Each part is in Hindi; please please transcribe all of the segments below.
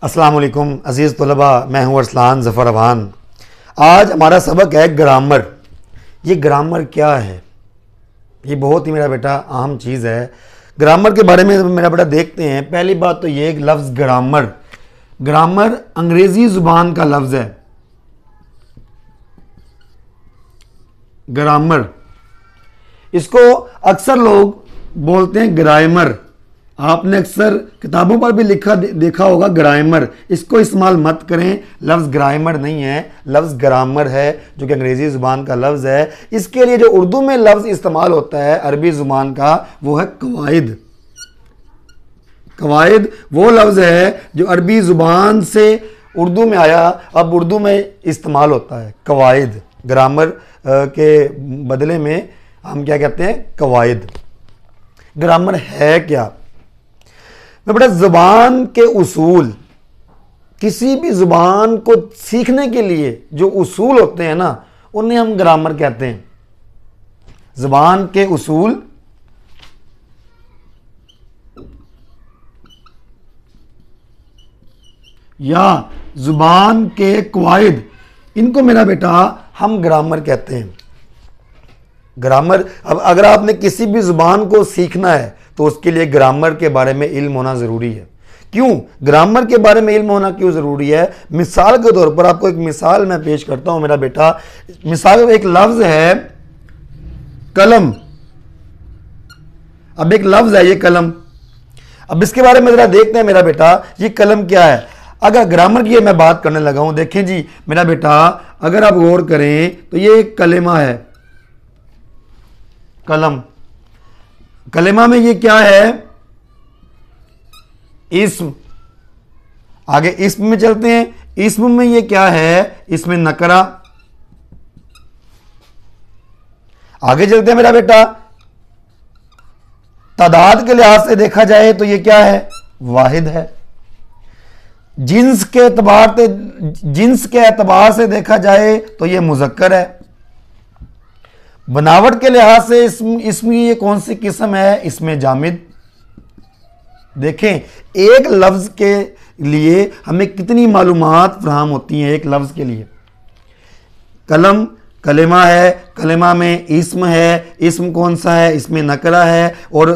अस्सलाम वालेकुम अज़ीज़ तलबा, मैं हूँ अरसलान ज़फ़र अवान। आज हमारा सबक है ग्रामर। ये ग्रामर क्या है? ये बहुत ही मेरा बेटा अहम चीज़ है। ग्रामर के बारे में मेरा बेटा देखते हैं। पहली बात तो ये लफ्ज़ ग्रामर, ग्रामर अंग्रेज़ी ज़ुबान का लफ्ज़ है। ग्रामर, इसको अक्सर लोग बोलते हैं ग्रामर। आपने अक्सर किताबों पर भी देखा होगा ग्रामर। इसको इस्तेमाल मत करें, लफ्ज़ ग्रामर नहीं है, लफ्ज़ ग्रामर है जो कि अंग्रेज़ी ज़ुबान का लफ्ज़ है। इसके लिए जो उर्दू में लफ्ज़ इस्तेमाल होता है अरबी ज़ुबान का, वो है कवायद। कवायद वो लफ्ज़ है जो अरबी ज़ुबान से उर्दू में आया, अब उर्दू में इस्तेमाल होता है कवायद। ग्रामर के बदले में हम क्या कहते हैं? कवायद। ग्रामर है क्या? मैं बेटा ज़ुबान के उसूल, किसी भी ज़ुबान को सीखने के लिए जो उसूल होते हैं ना, उन्हें हम ग्रामर कहते हैं। ज़ुबान के उसूल या ज़ुबान के कवायद, इनको मेरा बेटा हम ग्रामर कहते हैं। ग्रामर, अब अगर आपने किसी भी ज़ुबान को सीखना है तो उसके लिए ग्रामर के बारे में इल्म होना ज़रूरी है। क्यों ग्रामर के बारे में इल्म होना क्यों ज़रूरी है? मिसाल के तौर पर आपको एक मिसाल मैं पेश करता हूं मेरा बेटा। मिसाल एक लफ्ज़ है कलम। अब एक लफ्ज़ है ये कलम। अब इसके बारे में ज़रा देखते हैं मेरा बेटा, ये कलम क्या है। अगर ग्रामर की मैं बात करने लगा हूं, देखें जी मेरा बेटा, अगर आप गौर करें तो ये एक कलेमा है, कलम। कलेमा में ये क्या है? इस्म। आगे इस्म में चलते हैं। इस्म में ये क्या है? इसमें नकरा। आगे चलते हैं मेरा बेटा, तादाद के लिहाज से देखा जाए तो ये क्या है? वाहिद है। जिन्स के एतबार से देखा जाए तो ये मुज़क्कर है। बनावट के लिहाज से इसमें ये कौन सी किस्म है? इसमें जामिद। देखें एक लफ्ज़ के लिए हमें कितनी मालूमात फराहम होती हैं। एक लफ्ज़ के लिए कलम, कलेमा है, कलेमा में इस्म है, इस्म कौन सा है? इसमें नकरा है, और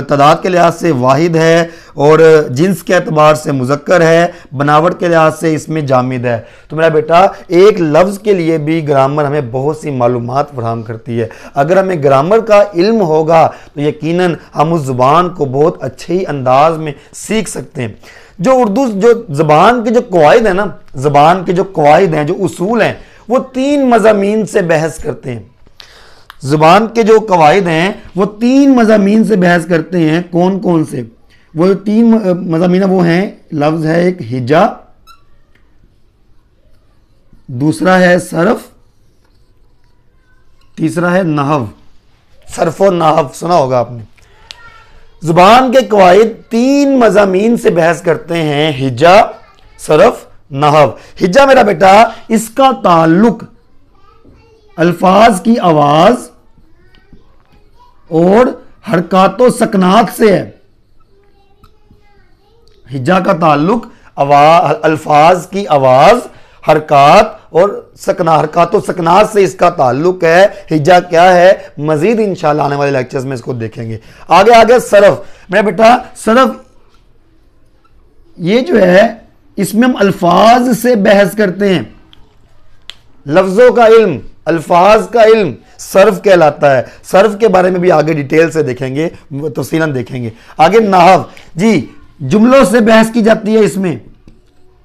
तादाद के लिहाज से वाहिद है, और जिन्स के एतबार से मुज़क्कर है, बनावट के लिहाज से इसमें जामिद है। तो मेरा बेटा एक लफ्ज़ के लिए भी ग्रामर हमें बहुत सी मालूमात फराहम करती है। अगर हमें ग्रामर का इल्म होगा तो यकीनन हम उस ज़ुबान को बहुत अच्छे ही अंदाज में सीख सकते हैं। जो उर्दू, जो ज़ुबान के जो कवायद है ना, ज़ुबान के जो कवायद हैं, जो उसूल हैं, वो 3 मज़ामीन से बहस करते हैं। ज़ुबान के जो कवायद हैं वो 3 मज़ामीन से बहस करते हैं। कौन कौन से? वो 3 मज़ामीन वो हैं, लफ्ज़ है एक हिजा, दूसरा है सरफ, तीसरा है नहव। सरफ और नहव सुना होगा आपने। ज़ुबान के कवायद 3 मज़ामीन से बहस करते हैं, हिजा, सरफ, नहव। हिज्जा मेरा बेटा, इसका ताल्लुक अल्फाज की आवाज और हरकातो सकनात से है। हिज्जा का ताल्लुक अल्फाज की आवाज, हरकात और हरकातो सकनात से इसका ताल्लुक है। हिज्जा क्या है? मजीद इंशाल्लाह आने वाले लेक्चर्स में इसको देखेंगे। आगे सरफ मेरा बेटा, सरफ ये जो है, इसमें हम अल्फाज से बहस करते हैं। लफ्ज़ों का इल्म, अल्फाज का इल्म सर्फ कहलाता है। सर्फ के बारे में भी आगे डिटेल से देखेंगे, तफसीलन देखेंगे। आगे नहव जी, जुमलों से बहस की जाती है। इसमें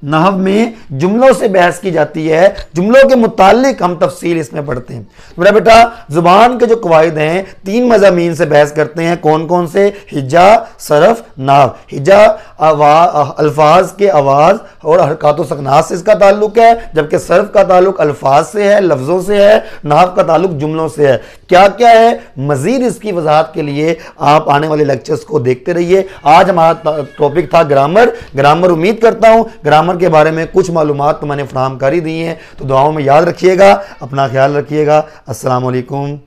नहव में जुमलों से बहस की जाती है। जुमलों के मुतालिक हम तफसील इसमें पढ़ते हैं। मेरा बेटा ज़ुबान के जो कवायद हैं 3 मज़ामीन से बहस करते हैं। कौन कौन से? हिज्जा, सरफ, नहव। हिज्जा अल्फाज के आवाज़ और हरकातो सकनात से इसका ताल्लुक है, जबकि सरफ का ताल्लुक अल्फाज से है, लफ्ज़ों से है। नहव का ताल्लुक जुमलों से है। क्या क्या है? मज़ीद इसकी वजाहत के लिए आप आने वाले लेक्चर्स को देखते रहिए। आज हमारा टॉपिक था ग्रामर। ग्रामर उम्मीद करता हूँ ग्रामर के बारे में कुछ मालूमात तो मैंने फराहम कर ही दी हैं। तो दुआओं में याद रखिएगा, अपना ख्याल रखिएगा। अस्सलाम वालेकुम।